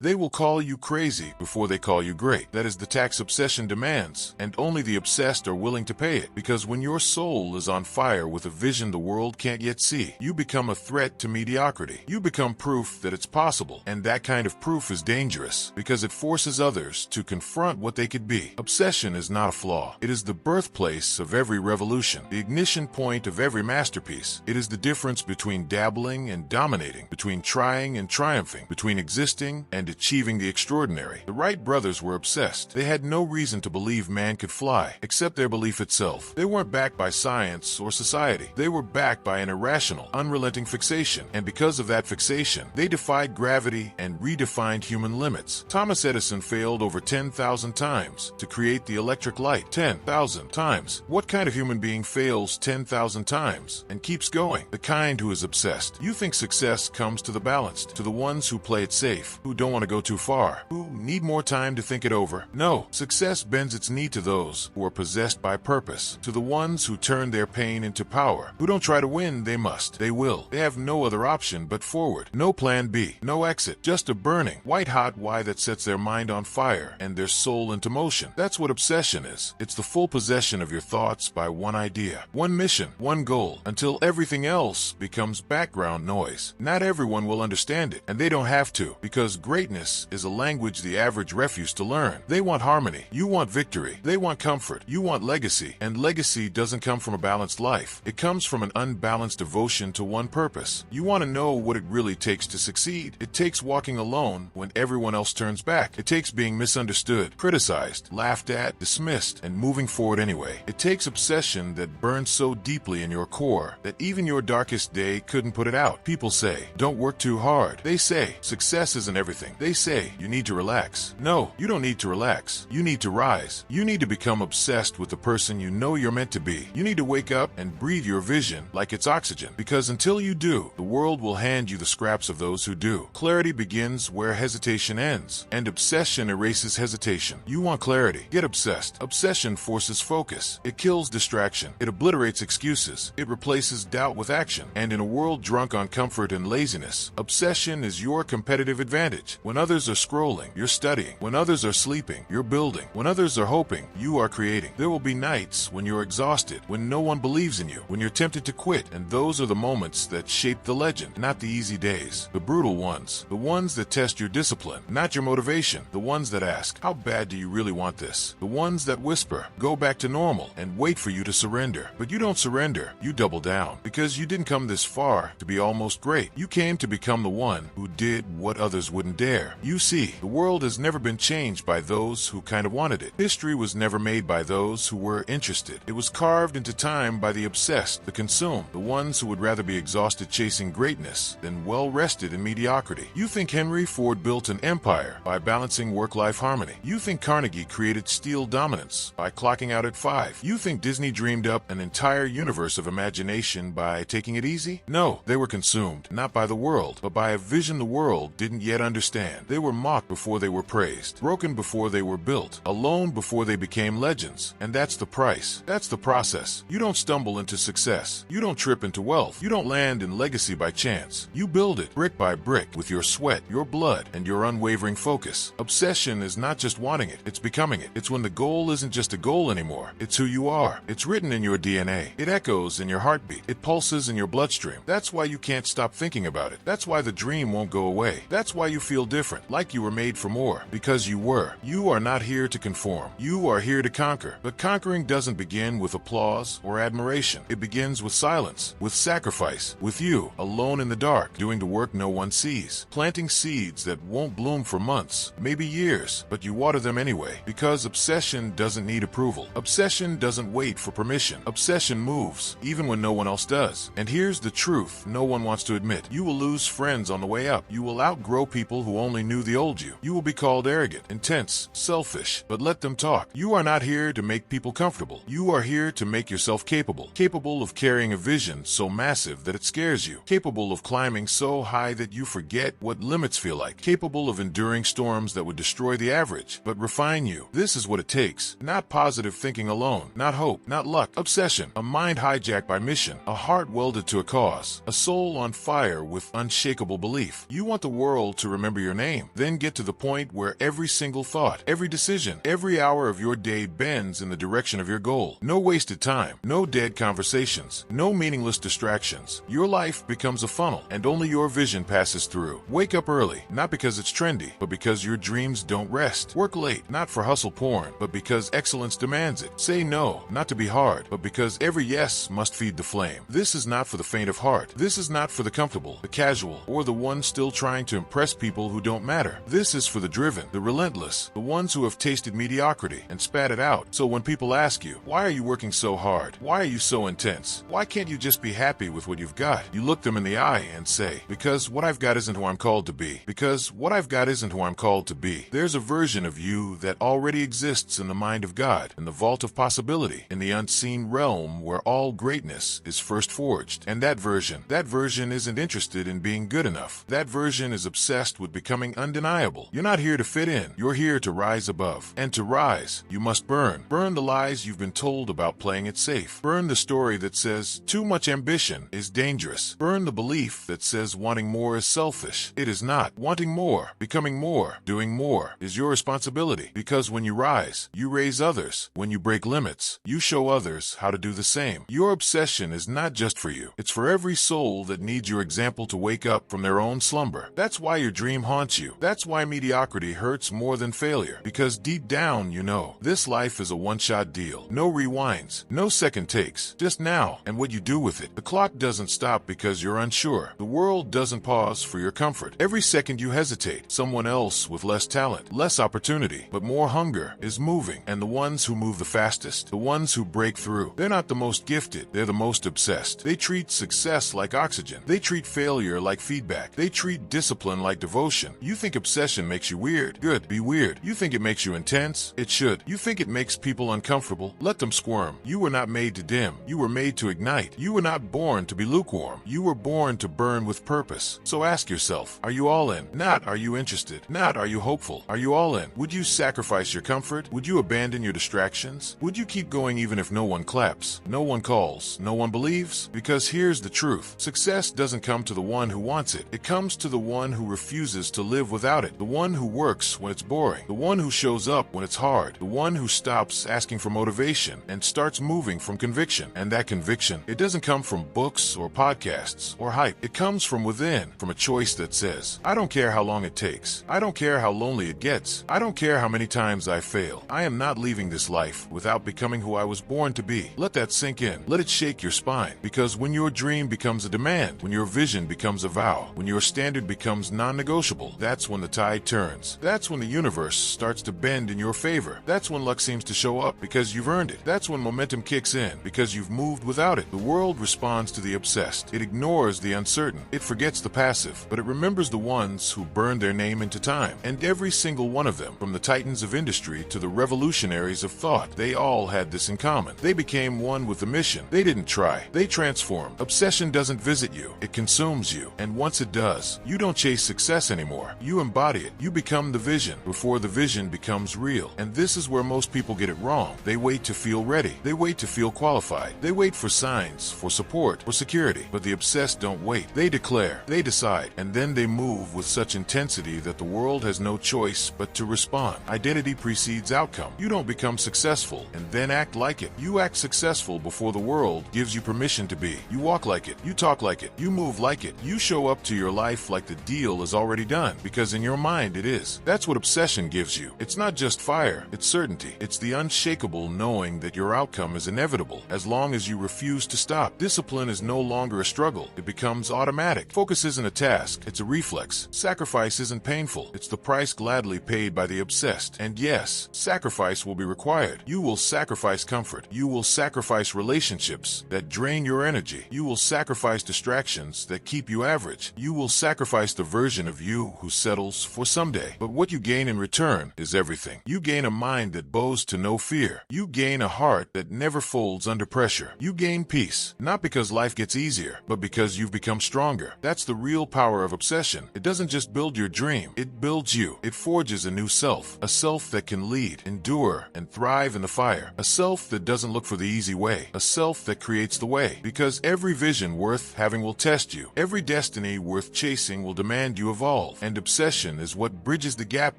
They will call you crazy before they call you great. That is the tax obsession demands, and only the obsessed are willing to pay it. Because when your soul is on fire with a vision the world can't yet see, you become a threat to mediocrity. You become proof that it's possible, and that kind of proof is dangerous because it forces others to confront what they could be. Obsession is not a flaw. It is the birthplace of every revolution, the ignition point of every masterpiece. It is the difference between dabbling and dominating, between trying and triumphing, between existing and achieving the extraordinary. The Wright brothers were obsessed. They had no reason to believe man could fly, except their belief itself. They weren't backed by science or society. They were backed by an irrational, unrelenting fixation, and because of that fixation, they defied gravity and redefined human limits. Thomas Edison failed over 10,000 times to create the electric light. 10,000 times. What kind of human being fails 10,000 times and keeps going? The kind who is obsessed. You think success comes to the balanced, to the ones who play it safe, who don't want to go too far, who need more time to think it over. No, success bends its knee to those who are possessed by purpose, to the ones who turn their pain into power, who don't try to win, they must, they will. They have no other option but forward. No plan B, no exit, just a burning, white-hot why that sets their mind on fire and their soul into motion. That's what obsession is. It's the full possession of your thoughts by one idea, one mission, one goal, until everything else becomes background noise. Not everyone will understand it, and they don't have to, because greatness is a language the average refuse to learn. They want harmony. You want victory. They want comfort. You want legacy. And legacy doesn't come from a balanced life. It comes from an unbalanced devotion to one purpose. You want to know what it really takes to succeed. It takes walking alone when everyone else turns back. It takes being misunderstood, criticized, laughed at, dismissed, and moving forward anyway. It takes obsession that burns so deeply in your core that even your darkest day couldn't put it out. People say, don't work too hard. They say, success isn't everything. They say, you need to relax. No, you don't need to relax. You need to rise. You need to become obsessed with the person you know you're meant to be. You need to wake up and breathe your vision like it's oxygen. Because until you do, the world will hand you the scraps of those who do. Clarity begins where hesitation ends, and obsession erases hesitation. You want clarity? Get obsessed. Obsession forces focus. It kills distraction. It obliterates excuses. It replaces doubt with action. And in a world drunk on comfort and laziness, obsession is your competitive advantage. When others are scrolling, you're studying. When others are sleeping, you're building. When others are hoping, you are creating. There will be nights when you're exhausted, when no one believes in you, when you're tempted to quit, and those are the moments that shape the legend, not the easy days, the brutal ones, the ones that test your discipline, not your motivation, the ones that ask, how bad do you really want this? The ones that whisper, go back to normal, and wait for you to surrender. But you don't surrender, you double down, because you didn't come this far to be almost great. You came to become the one who did what others wouldn't dare. You see, the world has never been changed by those who kind of wanted it. History was never made by those who were interested. It was carved into time by the obsessed, the consumed, the ones who would rather be exhausted chasing greatness than well-rested in mediocrity. You think Henry Ford built an empire by balancing work-life harmony. You think Carnegie created steel dominance by clocking out at 5. You think Disney dreamed up an entire universe of imagination by taking it easy? No, they were consumed, not by the world, but by a vision the world didn't yet understand. They were mocked before they were praised, broken before they were built, alone before they became legends. And that's the price. That's the process. You don't stumble into success. You don't trip into wealth. You don't land in legacy by chance. You build it brick by brick with your sweat, your blood, and your unwavering focus. Obsession is not just wanting it, it's becoming it. It's when the goal isn't just a goal anymore. It's who you are. It's written in your DNA. It echoes in your heartbeat. It pulses in your bloodstream. That's why you can't stop thinking about it. That's why the dream won't go away. That's why you feel different, like you were made for more. Because you were. You are not here to conform. You are here to conquer. But conquering doesn't begin with applause or admiration. It begins with silence, with sacrifice, with you, alone in the dark, doing the work no one sees, planting seeds that won't bloom for months, maybe years, but you water them anyway. Because obsession doesn't need approval. Obsession doesn't wait for permission. Obsession moves, even when no one else does. And here's the truth no one wants to admit. You will lose friends on the way up. You will outgrow people who only knew the old you. You will be called arrogant, intense, selfish, but let them talk. You are not here to make people comfortable. You are here to make yourself capable. Capable of carrying a vision so massive that it scares you. Capable of climbing so high that you forget what limits feel like. Capable of enduring storms that would destroy the average, but refine you. This is what it takes. Not positive thinking alone. Not hope. Not luck. Obsession. A mind hijacked by mission. A heart welded to a cause. A soul on fire with unshakable belief. You want the world to remember your your name. Then get to the point where every single thought, every decision, every hour of your day bends in the direction of your goal. No wasted time, no dead conversations, no meaningless distractions. Your life becomes a funnel, and only your vision passes through. Wake up early, not because it's trendy, but because your dreams don't rest. Work late, not for hustle porn, but because excellence demands it. Say no, not to be hard, but because every yes must feed the flame. This is not for the faint of heart. This is not for the comfortable, the casual, or the ones still trying to impress people who don't matter. This is for the driven, the relentless, the ones who have tasted mediocrity and spat it out. So when people ask you, why are you working so hard? Why are you so intense? Why can't you just be happy with what you've got? You look them in the eye and say, because what I've got isn't who I'm called to be. Because what I've got isn't who I'm called to be. There's a version of you that already exists in the mind of God, in the vault of possibility, in the unseen realm where all greatness is first forged. And that version isn't interested in being good enough. That version is obsessed with becoming undeniable. You're not here to fit in. You're here to rise above. And to rise, you must burn. Burn the lies you've been told about playing it safe. Burn the story that says too much ambition is dangerous. Burn the belief that says wanting more is selfish. It is not. Wanting more, becoming more, doing more is your responsibility. Because when you rise, you raise others. When you break limits, you show others how to do the same. Your obsession is not just for you. It's for every soul that needs your example to wake up from their own slumber. That's why your dream haunts you. That's why mediocrity hurts more than failure. Because deep down, you know, this life is a one-shot deal. No rewinds, no second takes, just now and what you do with it. The clock doesn't stop because you're unsure. The world doesn't pause for your comfort. Every second you hesitate, someone else with less talent, less opportunity, but more hunger is moving. And the ones who move the fastest, the ones who break through, they're not the most gifted, they're the most obsessed. They treat success like oxygen. They treat failure like feedback. They treat discipline like devotion. You think obsession makes you weird? Good, be weird. You think it makes you intense? It should. You think it makes people uncomfortable? Let them squirm. You were not made to dim. You were made to ignite. You were not born to be lukewarm. You were born to burn with purpose. So ask yourself, are you all in? Not are you interested? Not are you hopeful? Are you all in? Would you sacrifice your comfort? Would you abandon your distractions? Would you keep going even if no one claps, no one calls, no one believes? Because here's the truth. Success doesn't come to the one who wants it. It comes to the one who refuses to live without it. The one who works when it's boring. The one who shows up when it's hard. The one who stops asking for motivation and starts moving from conviction. And that conviction, it doesn't come from books or podcasts or hype. It comes from within, from a choice that says, I don't care how long it takes. I don't care how lonely it gets. I don't care how many times I fail. I am not leaving this life without becoming who I was born to be. Let that sink in. Let it shake your spine. Because when your dream becomes a demand, when your vision becomes a vow, when your standard becomes non-negotiable, that's when the tide turns. That's when the universe starts to bend in your favor. That's when luck seems to show up because you've earned it. That's when momentum kicks in because you've moved without it. The world responds to the obsessed. It ignores the uncertain. It forgets the passive, but it remembers the ones who burned their name into time. And every single one of them, from the titans of industry to the revolutionaries of thought, they all had this in common. They became one with the mission. They didn't try. They transformed. Obsession doesn't visit you. It consumes you. And once it does, you don't chase success anymore. You embody it. You become the vision before the vision becomes real. And this is where most people get it wrong. They wait to feel ready. They wait to feel qualified. They wait for signs, for support, for security. But the obsessed don't wait. They declare. They decide. And then they move with such intensity that the world has no choice but to respond. Identity precedes outcome. You don't become successful and then act like it. You act successful before the world gives you permission to be. You walk like it. You talk like it. You move like it. You show up to your life like the deal is already done, because in your mind it is. That's what obsession gives you. It's not just fire, it's certainty. It's the unshakable knowing that your outcome is inevitable as long as you refuse to stop. Discipline is no longer a struggle. It becomes automatic. Focus isn't a task, it's a reflex. Sacrifice isn't painful. It's the price gladly paid by the obsessed. And yes, sacrifice will be required. You will sacrifice comfort. You will sacrifice relationships that drain your energy. You will sacrifice distractions that keep you average. You will sacrifice the version of you who settles for someday. But what you gain in return is everything. You gain a mind that bows to no fear. You gain a heart that never folds under pressure. You gain peace, not because life gets easier, but because you've become stronger. That's the real power of obsession. It doesn't just build your dream, it builds you. It forges a new self, a self that can lead, endure, and thrive in the fire. A self that doesn't look for the easy way, a self that creates the way. Because every vision worth having will test you. Every destiny worth chasing will demand you evolve. And obsession is what bridges the gap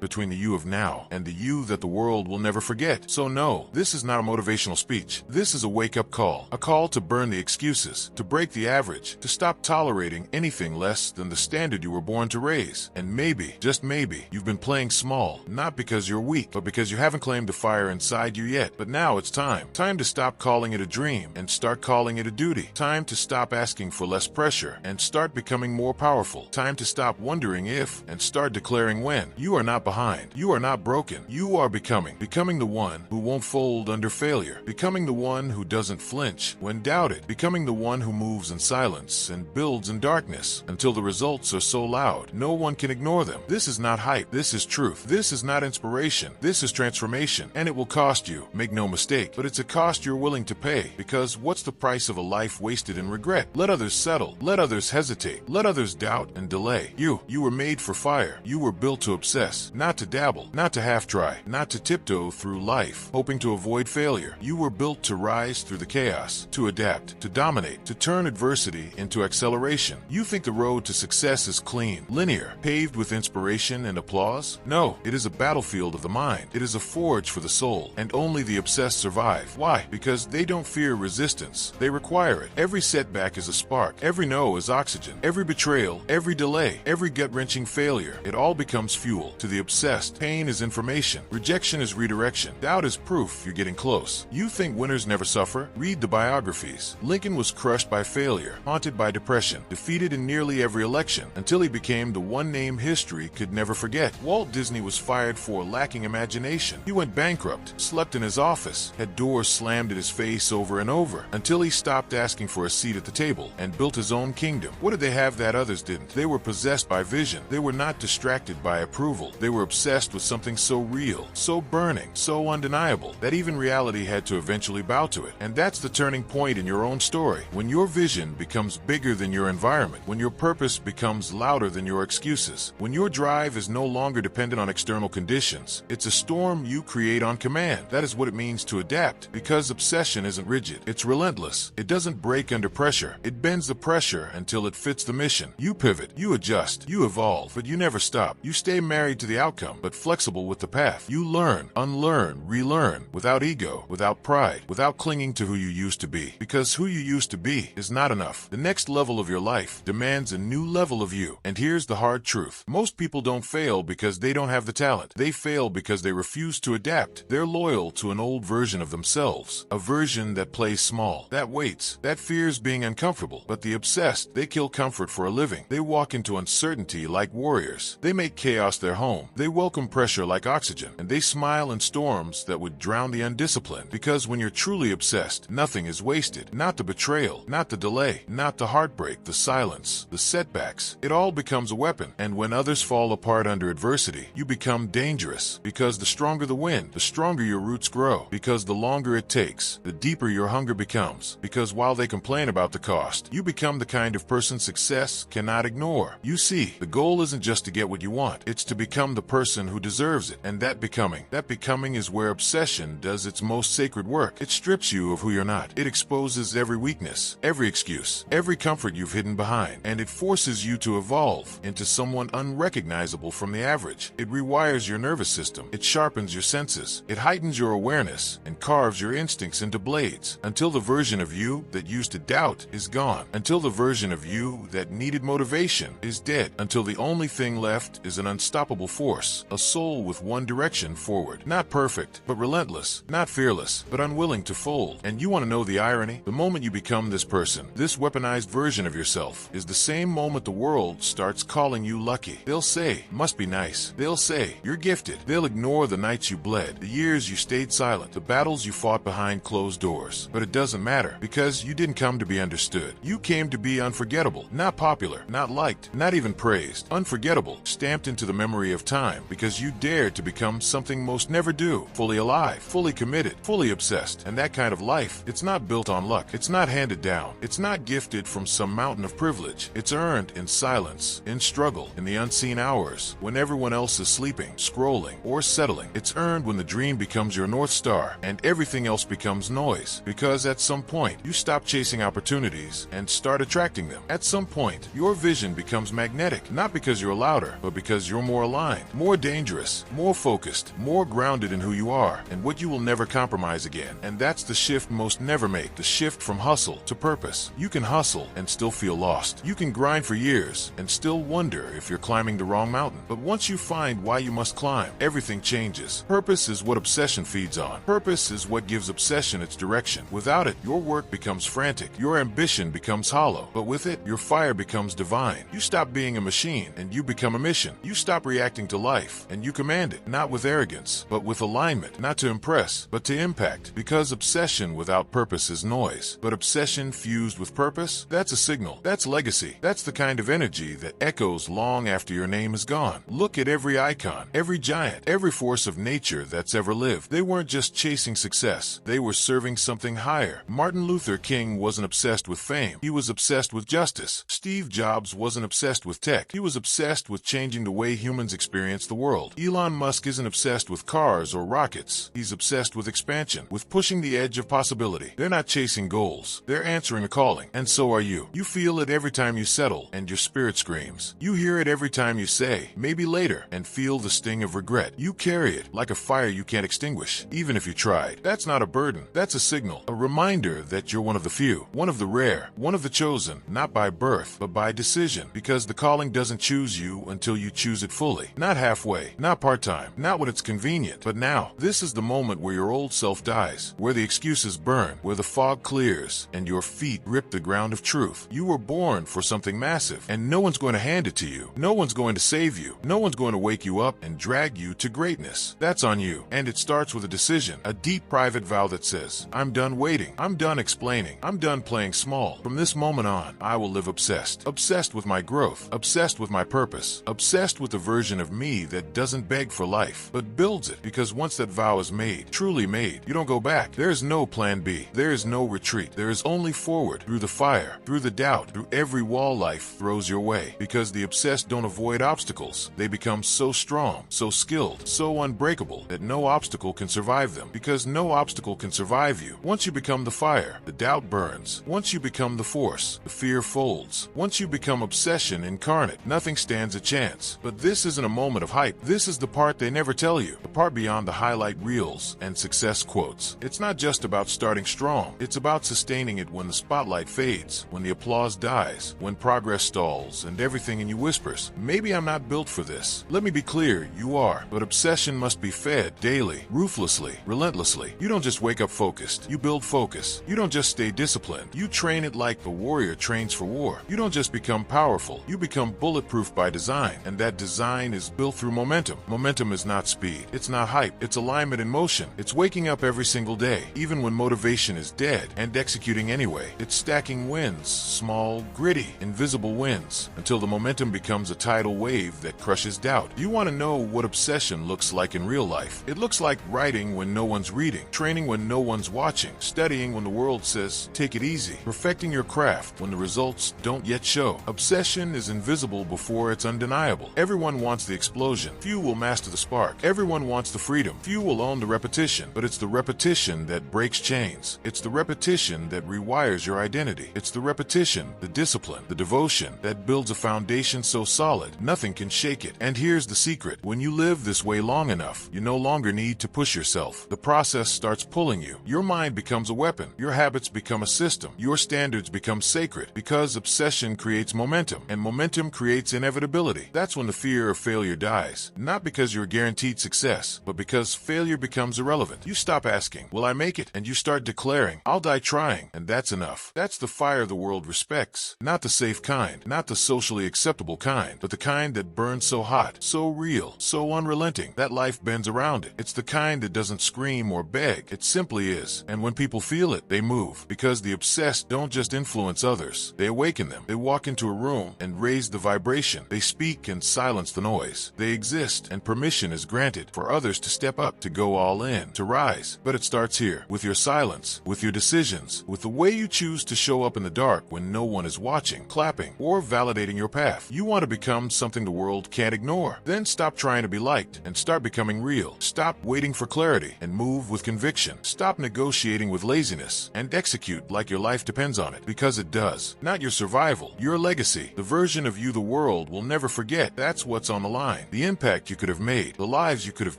between the you of now and the you that the world will never forget. So no, this is not a motivational speech. This is a wake-up call. A call to burn the excuses, to break the average, to stop tolerating anything less than the standard you were born to raise. And maybe, just maybe, you've been playing small, not because you're weak, but because you haven't claimed the fire inside you yet. But now it's time. Time to stop calling it a dream and start calling it a duty. Time to stop asking for less pressure and start becoming more powerful. Time to stop wondering if and start declaring when. You are not behind. You are not broken. You are becoming. Becoming the one who won't fold under failure. Becoming the one who doesn't flinch when doubted. Becoming the one who moves in silence and builds in darkness until the results are so loud no one can ignore them. This is not hype. This is truth. This is not inspiration. This is transformation. And it will cost you. Make no mistake. But it's a cost you're willing to pay, because what's the price of a life wasted in regret? Let others settle. Let others hesitate. Let others doubt and delay. You were made for fire. You were built to obsess, not to dabble, not to half-try, not to tiptoe through life, hoping to avoid failure. You were built to rise through the chaos, to adapt, to dominate, to turn adversity into acceleration. You think the road to success is clean, linear, paved with inspiration and applause? No, it is a battlefield of the mind. It is a forge for the soul, and only the obsessed survive. Why? Because they don't fear resistance. They require it. Every setback is a spark. Every no is oxygen. Every betrayal, every delay, every gut-wrenching failure, it all becomes fuel. To the obsessed, pain is information. Rejection is redirection. Doubt is proof you're getting close. You think winners never suffer? Read the biographies. Lincoln was crushed by failure, haunted by depression, defeated in nearly every election, until he became the one name history could never forget. Walt Disney was fired for lacking imagination. He went bankrupt, slept in his office, had doors slammed in his face over and over, until he stopped asking for a seat at the table and built his own kingdom. What did they have that others didn't? They were possessed by vision. They were not distracted by approval. They were obsessed with something so real, so burning, so undeniable, that even reality had to eventually bow to it. And that's the turning point in your own story. When your vision becomes bigger than your environment, when your purpose becomes louder than your excuses, when your drive is no longer dependent on external conditions, it's a storm you create on command. That is what it means to adapt, because obsession isn't rigid. It's relentless. It doesn't break under pressure. It bends the pressure until it fits the mission. You pivot, you adjust, you evolve, but you never stop. You stay married to the outcome, but flexible with the path. You learn, unlearn, relearn, without ego, without pride, without clinging to who you used to be. Because who you used to be is not enough. The next level of your life demands a new level of you. And here's the hard truth. Most people don't fail because they don't have the talent. They fail because they refuse to adapt. They're loyal to an old version of themselves, a version that plays small, that waits, that fears being uncomfortable. But the obsessed, they kill comfort for a living. They walk into uncertainty like warriors. They make chaos their home. They welcome pressure like oxygen, and they smile in storms that would drown the undisciplined. Because when you're truly obsessed, nothing is wasted. Not the betrayal, not the delay, not the heartbreak, the silence, the setbacks. It all becomes a weapon. And when others fall apart under adversity, you become dangerous. Because the stronger the wind, the stronger your roots grow. Because the longer it takes, the deeper your hunger becomes. Because while they complain about the cost, you become the kind of person success cannot ignore. You see, the goal isn't just to get what you want. It's to become the person who deserves it. And that becoming is where obsession does its most sacred work. It strips you of who you're not. It exposes every weakness, every excuse, every comfort you've hidden behind. And it forces you to evolve into someone unrecognizable from the average. It rewires your nervous system. It sharpens your senses. It heightens your awareness and carves your instincts into blades, until the version of you that used to doubt is gone, until the version of you that needed motivation is dead, until the only thing left is an unstoppable force, a soul with one direction forward. Not perfect, but relentless. Not fearless, but unwilling to fold. And you want to know the irony? The moment you become this person, this weaponized version of yourself, is the same moment the world starts calling you lucky. They'll say, must be nice. They'll say, you're gifted. They'll ignore the nights you bled, the years you stayed silent, the battles you fought behind closed doors. But it doesn't matter, because you didn't come to be understood. You came to be unforgettable, not popular, not liked, not even praised. Unforgettable, stamped into the memory of time, because you dared to become something most never do. Fully alive, fully committed, fully obsessed. And that kind of life, it's not built on luck. It's not handed down. It's not gifted from some mountain of privilege. It's earned in silence, in struggle, in the unseen hours, when everyone else is sleeping, scrolling, or settling. It's earned when the dream becomes your North Star, and everything else becomes noise. Because at some point, you stop chasing opportunities and start attracting them. At some point, your vision becomes magnetic, not because because you're louder, but because you're more aligned, more dangerous, more focused, more grounded in who you are and what you will never compromise again. And that's the shift most never make, the shift from hustle to purpose. You can hustle and still feel lost. You can grind for years and still wonder if you're climbing the wrong mountain. But once you find why you must climb, everything changes. Purpose is what obsession feeds on. Purpose is what gives obsession its direction. Without it, your work becomes frantic. Your ambition becomes hollow. But with it, your fire becomes divine. You stop being a machine and you become a mission. You stop reacting to life and you command it, not with arrogance, but with alignment, not to impress, but to impact. Because obsession without purpose is noise, but obsession fused with purpose, that's a signal. That's legacy. That's the kind of energy that echoes long after your name is gone. Look at every icon, every giant, every force of nature that's ever lived. They weren't just chasing success. They were serving something higher. Martin Luther King wasn't obsessed with fame. He was obsessed with justice. Steve Jobs wasn't obsessed with tech. He was obsessed with changing the way humans experience the world. Elon Musk isn't obsessed with cars or rockets. He's obsessed with expansion, with pushing the edge of possibility. They're not chasing goals. They're answering a calling. And so are you. You feel it every time you settle, and your spirit screams. You hear it every time you say, maybe later, and feel the sting of regret. You carry it like a fire you can't extinguish, even if you tried. That's not a burden. That's a signal, a reminder that you're one of the few, one of the rare, one of the chosen, not by birth, but by decision, because the calling doesn't choose you until you choose it fully. Not halfway, not part-time, not when it's convenient, but now. This is the moment where your old self dies, where the excuses burn, where the fog clears, and your feet grip the ground of truth. You were born for something massive, and no one's going to hand it to you. No one's going to save you. No one's going to wake you up and drag you to greatness. That's on you. And it starts with a decision, a deep private vow that says, I'm done waiting. I'm done explaining. I'm done playing small. From this moment on, I will live obsessed. Obsessed with my growth. Obsessed with my purpose. Obsessed with the version of me that doesn't beg for life, but builds it. Because once that vow is made, truly made, you don't go back. There is no plan B. There is no retreat. There is only forward, through the fire, through the doubt, through every wall life throws your way. Because the obsessed don't avoid obstacles. They become so strong, so skilled, so unbreakable that no obstacle can survive them. Because no obstacle can survive you. Once you become the fire, the doubt burns. Once you become the force, the fear folds. Once you become obsession incarnate, nothing stands a chance. But this isn't a moment of hype. This is the part they never tell you. The part beyond the highlight reels and success quotes. It's not just about starting strong. It's about sustaining it when the spotlight fades, when the applause dies, when progress stalls and everything in you whispers, maybe I'm not built for this. Let me be clear, you are. But obsession must be fed daily, ruthlessly, relentlessly. You don't just wake up focused. You build focus. You don't just stay disciplined. You train it like a warrior trains for war. You don't just become powerful. You become bulletproof by design. And that design is built through momentum. Momentum is not speed. It's not hype. It's alignment in motion. It's waking up every single day, even when motivation is dead, and executing anyway. It's stacking wins, small, gritty, invisible wins, until the momentum becomes a tidal wave that crushes doubt. You want to know what obsession looks like in real life. It looks like writing when no one's reading, training when no one's watching, studying when the world says, take it easy, perfecting your craft when the results don't yet show. Obsession is invisible before it's undeniable. Everyone wants the explosion. Few will master the spark. Everyone wants the freedom. Few will own the repetition. But it's the repetition that breaks chains. It's the repetition that rewires your identity. It's the repetition, the discipline, the devotion that builds a foundation so solid, nothing can shake it. And here's the secret. When you live this way long enough, you no longer need to push yourself. The process starts pulling you. Your mind becomes a weapon. Your habits become a system. Your standards become sacred. Because obsession creates momentum, and momentum creates inevitability. That's when the fear of failure dies. Not because you're guaranteed success, but because failure becomes irrelevant. You stop asking, will I make it? And you start declaring, I'll die trying. And that's enough. That's the fire the world respects. Not the safe kind, not the socially acceptable kind, but the kind that burns so hot, so real, so unrelenting, that life bends around it. It's the kind that doesn't scream or beg. It simply is. And when people feel it, they move. Because the obsessed don't just influence others. They awaken them. They walk into a room and raise the vibration. They speak and silence the noise. They exist, and permission is granted for others to step up, to go all in, to rise. But it starts here, with your silence, with your decisions, with the way you choose to show up in the dark when no one is watching, clapping, or validating your path. You want to become something the world can't ignore. Then stop trying to be liked and start becoming real. Stop waiting for clarity and move with conviction. Stop negotiating with laziness and execute like your life depends on it, because it does. Not your survival, your legacy, the version of you the world world will never forget. That's what's on the line. The impact you could have made, the lives you could have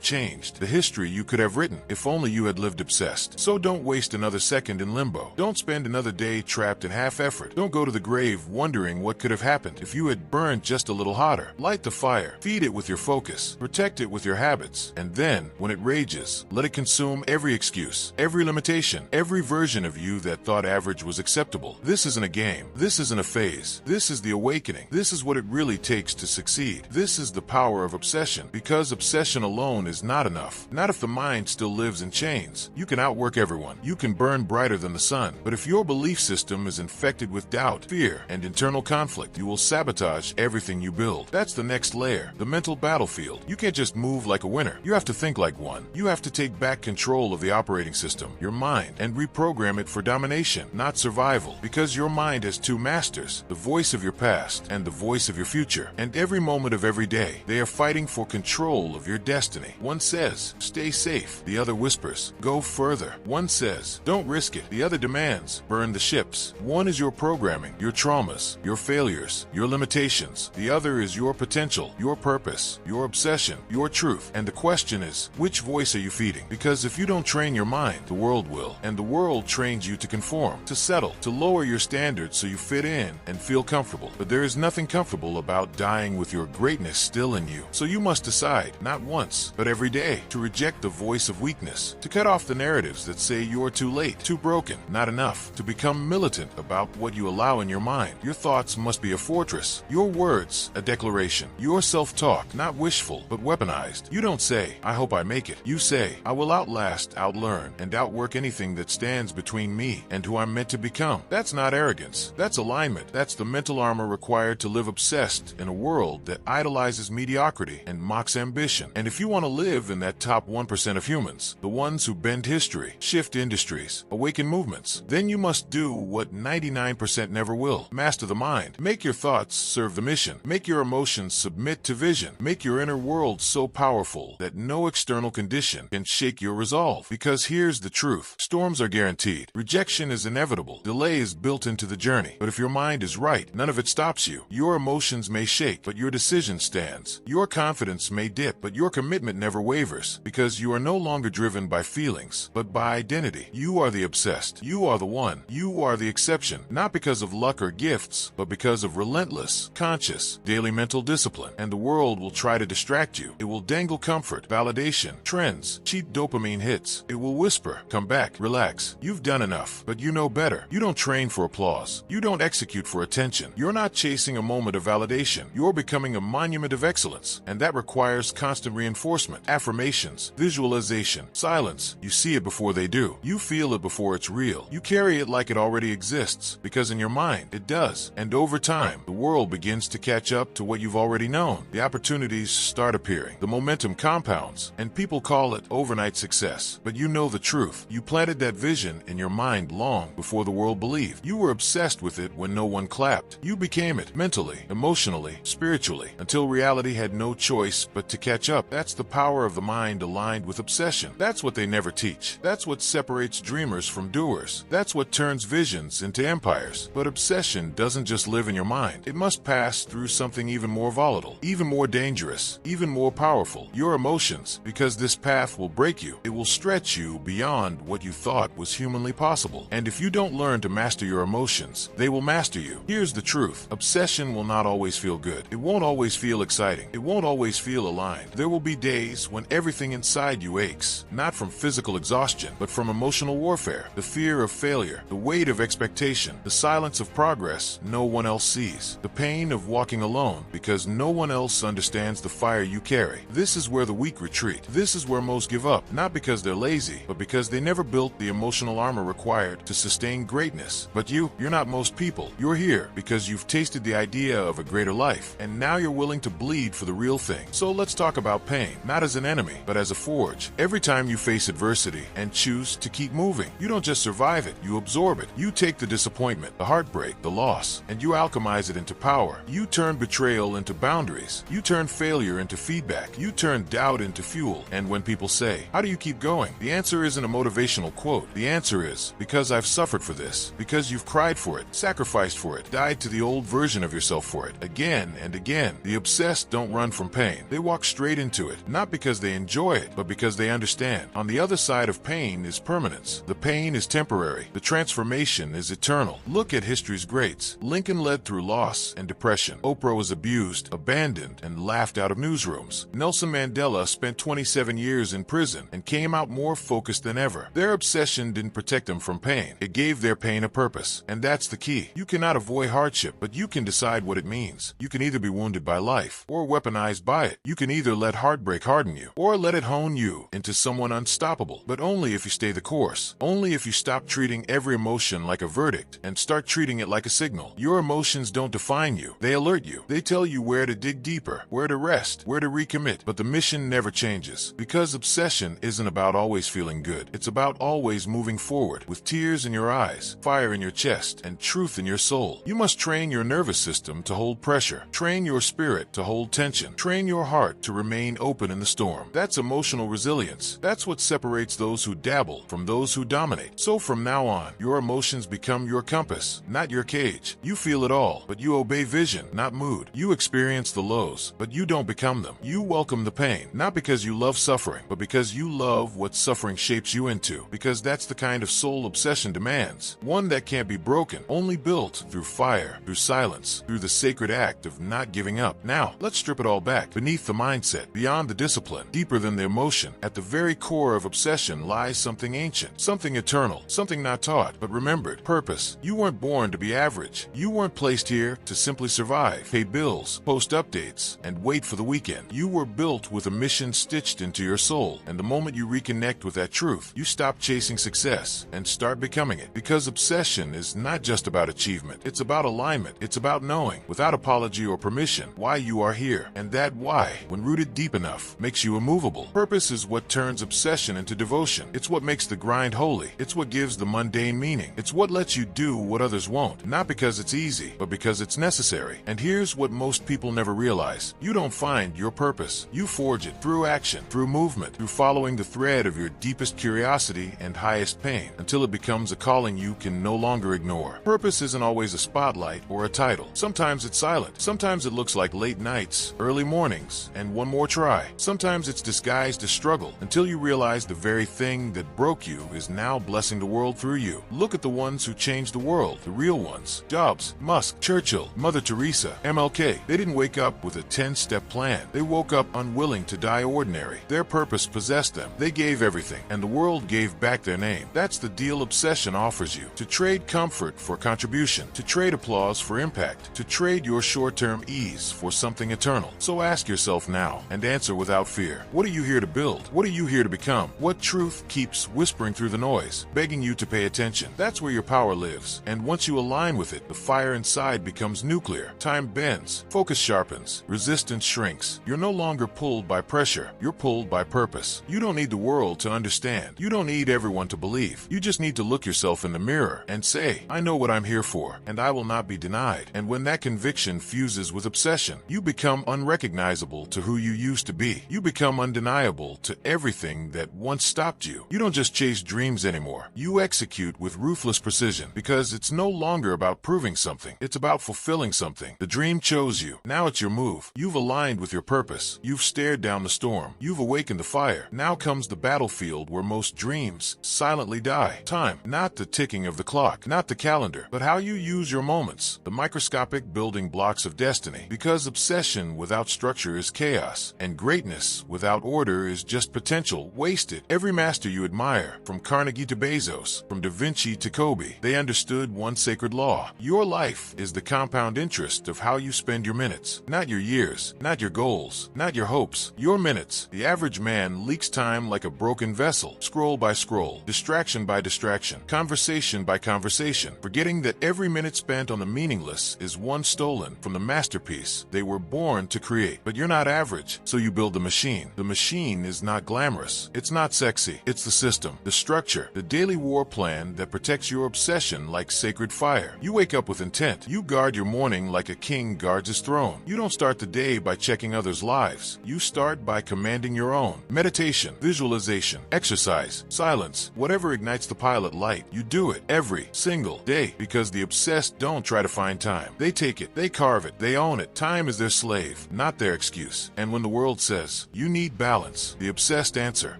changed, the history you could have written if only you had lived obsessed. So don't waste another second in limbo. Don't spend another day trapped in half effort. Don't go to the grave wondering what could have happened if you had burned just a little hotter. Light the fire. Feed it with your focus. Protect it with your habits. And then, when it rages, let it consume every excuse, every limitation, every version of you that thought average was acceptable. This isn't a game. This isn't a phase. This is the awakening. This is what it really takes to succeed. This is the power of obsession, because obsession alone is not enough. Not if the mind still lives in chains. You can outwork everyone. You can burn brighter than the sun. But if your belief system is infected with doubt, fear, and internal conflict, you will sabotage everything you build. That's the next layer, the mental battlefield. You can't just move like a winner. You have to think like one. You have to take back control of the operating system, your mind, and reprogram it for domination, not survival. Because your mind has two masters, the voice of your past and the voice of your future. And every moment of every day, they are fighting for control of your destiny. One says, stay safe. The other whispers, go further. One says, don't risk it. The other demands, burn the ships. One is your programming, your traumas, your failures, your limitations. The other is your potential, your purpose, your obsession, your truth. And the question is, which voice are you feeding? Because if you don't train your mind, the world will. And the world trains you to conform, to settle, to lower your standards so you fit in and feel comfortable. But there is nothing comfortable about dying with your greatness still in you. So you must decide, not once, but every day, to reject the voice of weakness, to cut off the narratives that say you're too late, too broken, not enough, to become militant about what you allow in your mind. Your thoughts must be a fortress, your words a declaration, your self-talk not wishful but weaponized. You don't say, I hope I make it. You say, I will outlast, outlearn, and outwork anything that stands between me and who I'm meant to become. That's not arrogance. That's alignment. That's the mental armor required to live obsessed in a world that idolizes mediocrity and mocks ambition. And if you want to live in that top 1% of humans, the ones who bend history, shift industries, awaken movements, then you must do what 99% never will. Master the mind. Make your thoughts serve the mission. Make your emotions submit to vision. Make your inner world so powerful that no external condition can shake your resolve. Because here's the truth. Storms are guaranteed. Rejection is inevitable. Delay is built into the journey. But if your mind is right, none of it stops you. Your emotions may shake, but your decision stands. Your confidence may dip, but your commitment never wavers. Because you are no longer driven by feelings, but by identity. You are the obsessed. You are the one. You are the exception. Not because of luck or gifts, but because of relentless, conscious, daily mental discipline. And the world will try to distract you. It will dangle comfort, validation, trends, cheap dopamine hits. It will whisper, come back, relax. You've done enough, but you know better. You don't train for applause. You don't execute for attention. You're not chasing a moment of validation. You're becoming a monument of excellence. And that requires constant reinforcement, affirmations, visualization, silence. You see it before they do. You feel it before it's real. You carry it like it already exists, because in your mind, it does. And over time, the world begins to catch up to what you've already known. The opportunities start appearing. The momentum compounds, and people call it overnight success. But you know the truth. You planted that vision in your mind long before the world believed. You were obsessed with it when no one clapped. You became it mentally, emotionally, spiritually, until reality had no choice but to catch up. That's the power of the mind aligned with obsession. That's what they never teach. That's what separates dreamers from doers. That's what turns visions into empires. But obsession doesn't just live in your mind. It must pass through something even more volatile, even more dangerous, even more powerful. Your emotions, because this path will break you. It will stretch you beyond what you thought was humanly possible. And if you don't learn to master your emotions, they will master you. Here's the truth. Obsession will not always feel good. It won't always feel exciting. It won't always feel aligned. There will be days when everything inside you aches, not from physical exhaustion, but from emotional warfare, the fear of failure, the weight of expectation, the silence of progress no one else sees, the pain of walking alone because no one else understands the fire you carry. This is where the weak retreat. This is where most give up, not because they're lazy, but because they never built the emotional armor required to sustain greatness. But you're not most people. You're here because you've tasted the idea of a greater life, and now you're willing to bleed for the real thing. So let's talk about pain, not as an enemy, but as a forge. Every time you face adversity and choose to keep moving, you don't just survive it, you absorb it. You take the disappointment, the heartbreak, the loss, and you alchemize it into power. You turn betrayal into boundaries. You turn failure into feedback. You turn doubt into fuel. And when people say, how do you keep going? The answer isn't a motivational quote. The answer is, because I've suffered for this. Because you've cried for it, sacrificed for it, died to the old version of yourself for it. again and again. The obsessed don't run from pain. They walk straight into it, not because they enjoy it, but because they understand. On the other side of pain is permanence. The pain is temporary. The transformation is eternal. Look at history's greats. Lincoln led through loss and depression. Oprah was abused, abandoned, and laughed out of newsrooms. Nelson Mandela spent 27 years in prison and came out more focused than ever. Their obsession didn't protect them from pain. It gave their pain a purpose. And that's the key. You cannot avoid hardship, but you can decide what it means. You can either be wounded by life or weaponized by it. You can either let heartbreak harden you or let it hone you into someone unstoppable. But only if you stay the course. Only if you stop treating every emotion like a verdict and start treating it like a signal. Your emotions don't define you. They alert you. They tell you where to dig deeper, where to rest, where to recommit. But the mission never changes, because obsession isn't about always feeling good. It's about always moving forward with tears in your eyes, fire in your chest, and truth in your soul. You must train your nervous system to hold pressure. Train your spirit to hold tension. Train your heart to remain open in the storm. That's emotional resilience. That's what separates those who dabble from those who dominate. So from now on, your emotions become your compass, not your cage. You feel it all, but you obey vision, not mood. You experience the lows, but you don't become them. You welcome the pain, not because you love suffering, but because you love what suffering shapes you into. Because that's the kind of soul obsession demands. One that can't be broken, only built through fire, through silence, through the sacred act of not giving up. Now, let's strip it all back. Beneath the mindset, beyond the discipline, deeper than the emotion, at the very core of obsession lies something ancient, something eternal, something not taught, but remembered. Purpose. You weren't born to be average. You weren't placed here to simply survive, pay bills, post updates, and wait for the weekend. You were built with a mission stitched into your soul, and the moment you reconnect with that truth, you stop chasing success and start becoming it. Because obsession is not just about achievement. It's about alignment. It's about knowing, without apology or permission, why you are here. And that why, when rooted deep enough, makes you immovable. Purpose is what turns obsession into devotion. It's what makes the grind holy. It's what gives the mundane meaning. It's what lets you do what others won't. Not because it's easy, but because it's necessary. And here's what most people never realize. You don't find your purpose. You forge it through action, through movement, through following the thread of your deepest curiosity and highest pain, until it becomes a calling you can no longer ignore. Purpose isn't always a spotlight or a title. Sometimes it's silent. Sometimes it looks like late nights, early mornings, and one more try. Sometimes it's disguised as struggle, until you realize the very thing that broke you is now blessing the world through you. Look at the ones who changed the world, the real ones. Jobs, Musk, Churchill, Mother Teresa, MLK. They didn't wake up with a 10-step plan. They woke up unwilling to die ordinary. Their purpose possessed them. They gave everything, and the world gave back their name. That's the deal obsession offers you. To trade comfort for contribution, to trade applause for impact, to trade your short-term ease for something eternal. So ask yourself now, and answer without fear. What are you here to build? What are you here to become? What truth keeps whispering through the noise, begging you to pay attention? That's where your power lives. And once you align with it, the fire inside becomes nuclear. Time bends, focus sharpens, resistance shrinks. You're no longer pulled by pressure. You're pulled by purpose. You don't need the world to understand. You don't need everyone to believe. You just need to look yourself in the mirror and say, I know what I'm here for, and I will not be denied. And when that conviction fuses with obsession, you become unrecognizable to who you used to be. You become undeniable to everything that once stopped you. You don't just chase dreams anymore. You execute with ruthless precision, because it's no longer about proving something. It's about fulfilling something. The dream chose you. Now it's your move. You've aligned with your purpose. You've stared down the storm. You've awakened the fire. Now comes the battlefield where most dreams silently die. Time, not the ticking of the clock, not the calendar, but how you use your moments, the microscopic building blocks of destiny. Because obsession without structure is chaos, and greatness without order is just potential wasted. Every master you admire, from Carnegie to Bezos, from Da Vinci to Kobe, they understood one sacred law. Your life is the compound interest of how you spend your minutes, not your years, not your goals, not your hopes, your minutes. The average man leaks time like a broken vessel, scroll by scroll, distraction by distraction, conversation by conversation, forgetting that every minute spent on the meaningless is one stolen from the masterpiece they were born to create. But you're not average, so you build the machine. The machine is not glamorous. It's not sexy. It's the system, the structure, the daily war plan that protects your obsession like sacred fire. You wake up with intent. You guard your morning like a king guards his throne. You don't start the day by checking others' lives. You start by commanding your own. Meditation, visualization, exercise, silence, whatever ignites the pilot light, you do it every single day, because the obsessed don't try to find time. They take it, they carve it, they own it. Time is their slave, not their excuse. And when the world says, you need balance, the obsessed answer,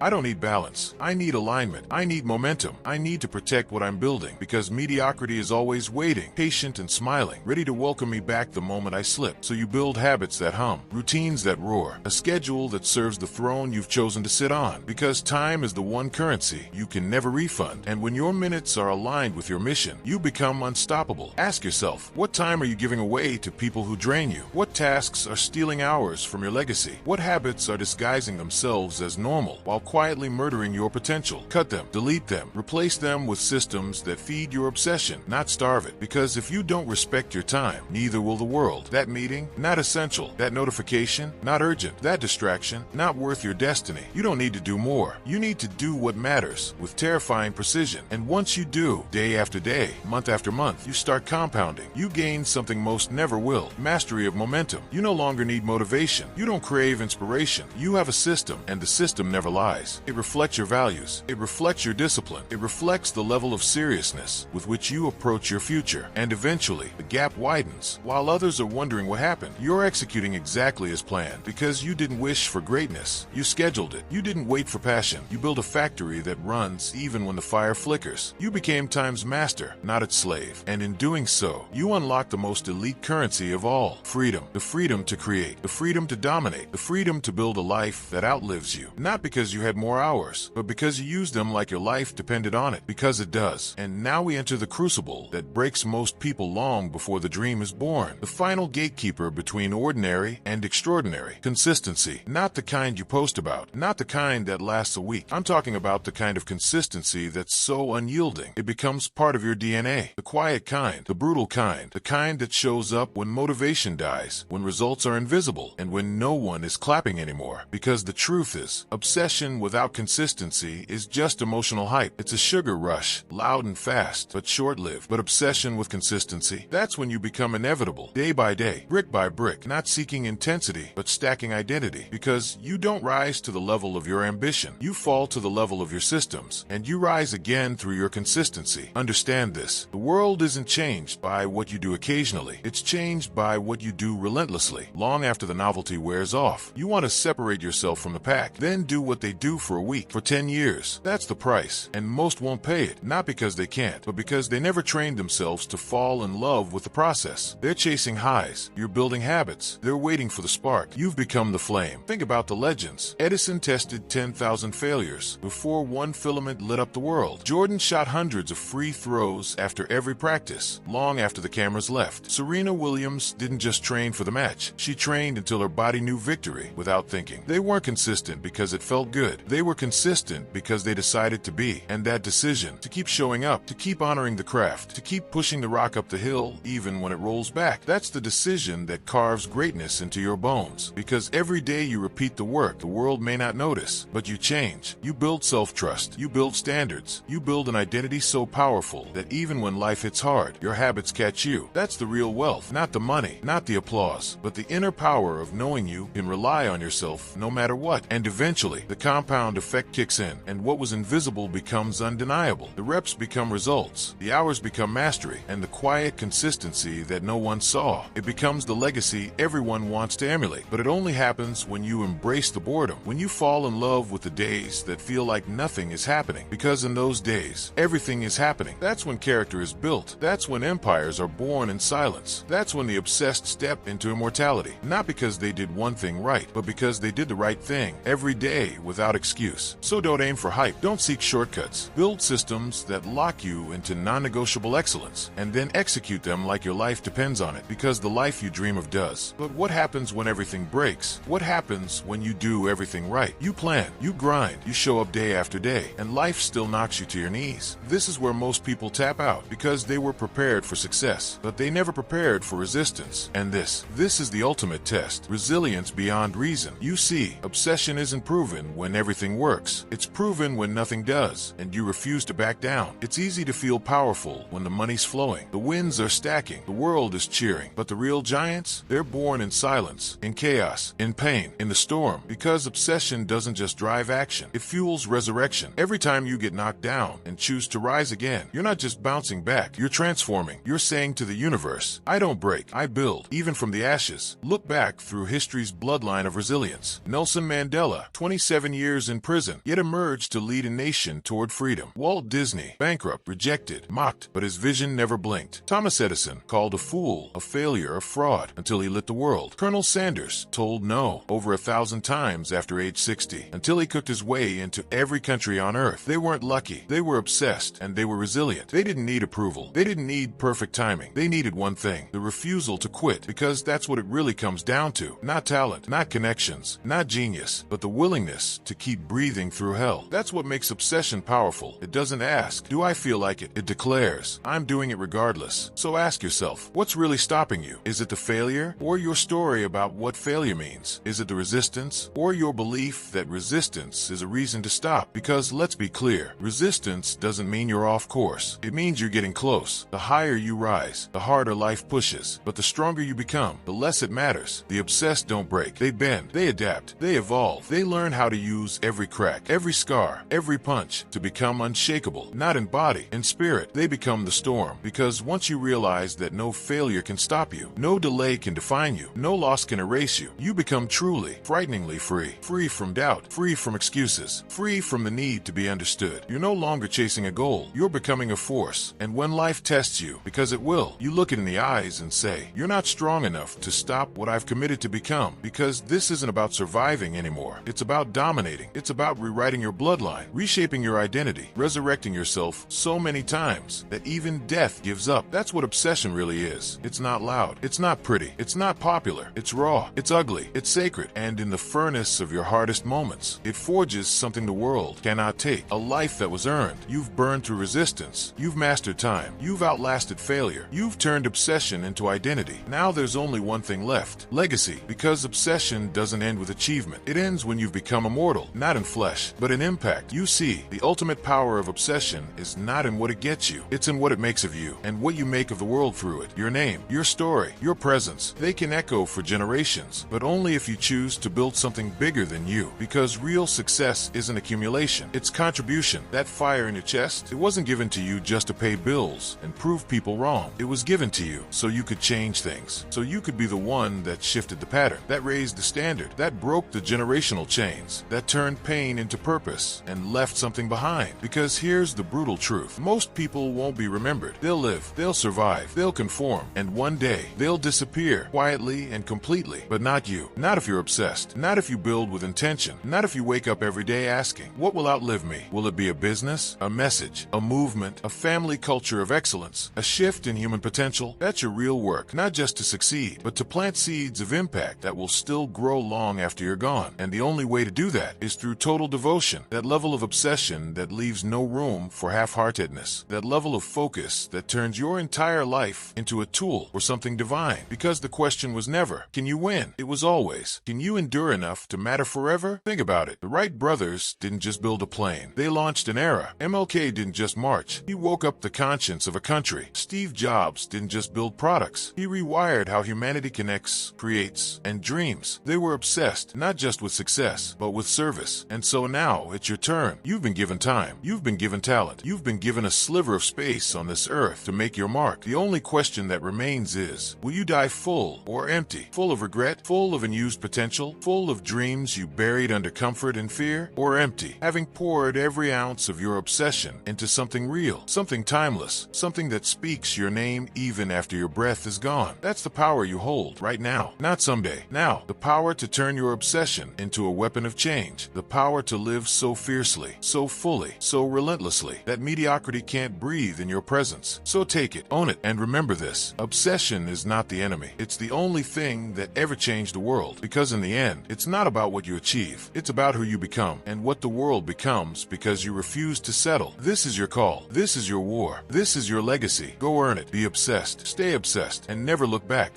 I don't need balance. I need alignment. I need momentum. I need to protect what I'm building, because mediocrity is always waiting, patient and smiling, ready to welcome me back the moment I slip. So you build habits that hum, routines that roar, a schedule that serves the throne you've chosen to sit on, because time is the one currency you can never refund. And when your minutes are aligned with your mission, you become unstoppable. Ask yourself, what time are you giving away to people who drain you? What tasks are stealing hours from your legacy? What habits are disguising themselves as normal while quietly murdering your potential? Cut them, delete them, replace them with systems that feed your obsession, not starve it. Because if you don't respect your time, neither will the world. That meeting, not essential. That notification, not urgent. That distraction, not worth your destiny. You don't need to do more. You need to do what matters with terrifying precision. And once you do, day after day, month after month, you start compounding. You gain something most never will: mastery of momentum. You no longer need motivation. You don't crave inspiration. You have a system, and the system never lies. It reflects your values. It reflects your discipline. It reflects the level of seriousness with which you approach your future. And eventually, the gap widens. While others are wondering what happened, you're executing exactly as planned, because you didn't wish for greatness. You scheduled it. You didn't wait for passion. You built a factory that runs even when the fire flickers. You became time's master, not its slave. And in doing so, you unlocked the most elite currency of all: freedom. The freedom to create, the freedom to dominate, the freedom to build a life that outlives you. Not because you had more hours, but because you used them like your life depended on it. Because it does. And now we enter the crucible that breaks most people long before the dream is born. The final gatekeeper between ordinary and extraordinary. Consistency. Not the kind you post about. Not the kind that lasts a week. I'm talking about the kind of consistency that's so unyielding it becomes part of your DNA. The quiet kind. The brutal kind. The kind that shows up when motivation dies, when results are invisible, and when no one is clapping anymore. Because the truth is, obsession without consistency is just emotional hype. It's a sugar rush, loud and fast, but short-lived. But obsession with consistency, that's when you become inevitable, day by day, brick by brick, not seeking intensity, but stacking identity. Because you don't rise to the level of your ambition. You fall to the level of your systems, and you rise again through your consistency. Understand this. The world isn't changed by what you do occasionally. It's changed by what you do relentlessly, long after the novelty wears off. You want to separate yourself from the pack, then do what they do for a week, for 10 years. That's the price, and most won't pay it, not because they can't, but because they never trained themselves to fall in love with the process. They're chasing highs. You're building habits. They're waiting for the spark. You've become the flame. Think about the legends. Edison tested 10,000 failures before one filament lit up the world. Jordan shot hundreds of free throws after every practice, long after the cameras left. Serena Williams didn't just train for the match. She trained until her body knew victory without thinking. They weren't consistent because it felt good. They were consistent because they decided to be. And that decision, to keep showing up, to keep honoring the craft, to keep pushing the rock up the hill even when it rolls back, that's the decision that carves greatness into your bones. Because every day you repeat the work, the world may not notice, but you change. You build self-trust. You build standards. You build an identity so powerful that even when life hits hard, your habits catch you. That's the real wealth. Not the money, not the applause, but the inner power of knowing you can rely on yourself no matter what. And eventually, the compound effect kicks in, and what was invisible becomes undeniable. The reps become results, the hours become mastery, and the quiet consistency that no one saw, it becomes the legacy everyone wants to emulate. But it only happens when you embrace the boredom, when you fall in love with the days that feel like nothing is happening. Because in those days, everything is happening. That's when character is built. That's when empires are born in silence. That's when the obsessed step into immortality. Not because they did one thing right, but because they did the right thing every day without excuse. So don't aim for hype. Don't seek shortcuts. Build systems that lock you into non-negotiable excellence, and then execute them like your life depends on it, because the life you dream of does. But what happens when everything breaks? What happens when you do everything right? You plan, you grind, you show up day after day, and life still knocks you to your knees. This is where most people tap out, because they were prepared for success, but they never prepared for resistance. And this is the ultimate test. Resilience beyond reason. You see, obsession isn't proven when everything works. It's proven when nothing does, and you refuse to back down. It's easy to feel powerful when the money's flowing, the winds are stacking, the world is cheering. But the real giants, they're born in silence, in chaos, in pain, in the storm. Because obsession doesn't just drive action, it fuels resurrection. Every time you get knocked down and choose to rise again, you're not just bouncing back, you're transforming. You're saying to the universe, I don't break. I build, even from the ashes. Look back through history's bloodline of resilience. Nelson Mandela, 27 years in prison, yet emerged to lead a nation toward freedom. Walt Disney, bankrupt, rejected, mocked, but his vision never blinked. Thomas Edison, called a fool, a failure, a fraud, until he lit the world. Colonel Sanders, told no over 1,000 times after age 60, until he cooked his way into every country on earth. They weren't lucky. They were obsessed, and they were resilient. They didn't need approval. They didn't need perfect timing. They needed one thing: the refusal to quit, because that's what it really comes down to. Not talent, not connections, not genius, but the willingness to keep breathing through hell. That's what makes obsession powerful. It doesn't ask, do I feel like it? It declares, I'm doing it regardless. So ask yourself, what's really stopping you? Is it the failure, or your story about what failure means? Is it the resistance, or your belief that resistance is a reason to stop? Because let's be clear, resistance doesn't mean you're off course. It means you're getting close. The higher you rise, the harder life pushes, but the stronger you become, the less it matters. The obsessed don't break. They bend, they adapt, they evolve. They learn how to use every crack, every scar, every punch to become unshakable, not in body, in spirit. They become the storm, because once you realize that no failure can stop you, no delay can define you, no loss can erase you, you become truly, frighteningly free. Free from doubt, free from excuses, free from the need to be understood. You're no longer chasing a goal, you're becoming a force. And when life tests you, because it will, you look it in the eyes and say, you're not strong enough to stop what I've committed to become, because this isn't about surviving anymore. It's about dominating. It's about rewriting your bloodline, reshaping your identity, resurrecting yourself so many times that even death gives up. That's what obsession really is. It's not loud. It's not pretty. It's not popular. It's raw. It's ugly. It's sacred. And in the furnace of your hardest moments, it forges something the world cannot take. A life that was earned. You've burned through resistance. You've mastered time. You've outlasted failure. You've turned obsession into identity. Now there's only one thing left: legacy. Because obsession doesn't end with achievement. It ends when you've become immortal, not in flesh, but in impact. You see, the ultimate power of obsession is not in what it gets you. It's in what it makes of you, and what you make of the world through it. Your name, your story, your presence. They can echo for generations, but only if you choose to build something bigger than you. Because real success isn't accumulation, it's contribution. That fire in your chest, it wasn't given to you just to pay bills and prove people wrong. It was given to you so you could change things, so you could be the one that shifted the pattern, that raised the standard, that broke the generational chains, that turned pain into purpose and left something behind. Because here's the brutal truth: most people won't be remembered. They'll live, they'll survive, they'll conform, and one day they'll disappear quietly and completely. But not you. Not if you're obsessed. Not if you build with intention. Not if you wake up every day asking, what will outlive me? Will it be a business, a message, a movement, a family culture of excellence, a shift in human potential? That's your real work, not just to succeed, but to plant seeds of impact that will still grow long after you're gone. And the only way to do that is through total devotion, that level of obsession that leaves no room for half-heartedness, that level of focus that turns your entire life into a tool or something divine. Because the question was never, can you win? It was always, can you endure enough to matter forever? Think about it. The Wright brothers didn't just build a plane. They launched an era. MLK didn't just march. He woke up the conscience of a country. Steve Jobs didn't just build products. He rewired how humanity connects, creates, and dreams. They were obsessed, not just with success, but with service. And so now it's your turn. You've been given time. You've been given talent. You've been given a sliver of space on this earth to make your mark. The only question that remains is, will you die full or empty? Full of regret? Full of unused potential? Full of dreams you buried under comfort and fear? Or empty, having poured every ounce of your obsession into something real, something timeless, something that speaks your name even after your breath is gone? That's the power you hold right now, not someday. Now, the power to turn your obsession into a weapon of change. The power to live so fiercely, so fully, so relentlessly that mediocrity can't breathe in your presence. So take it, own it, and remember this: obsession is not the enemy. It's the only thing that ever changed the world. Because in the end, it's not about what you achieve. It's about who you become and what the world becomes because you refuse to settle. This is your call. This is your war. This is your legacy. Go earn it. Be obsessed. Stay obsessed. And never look back.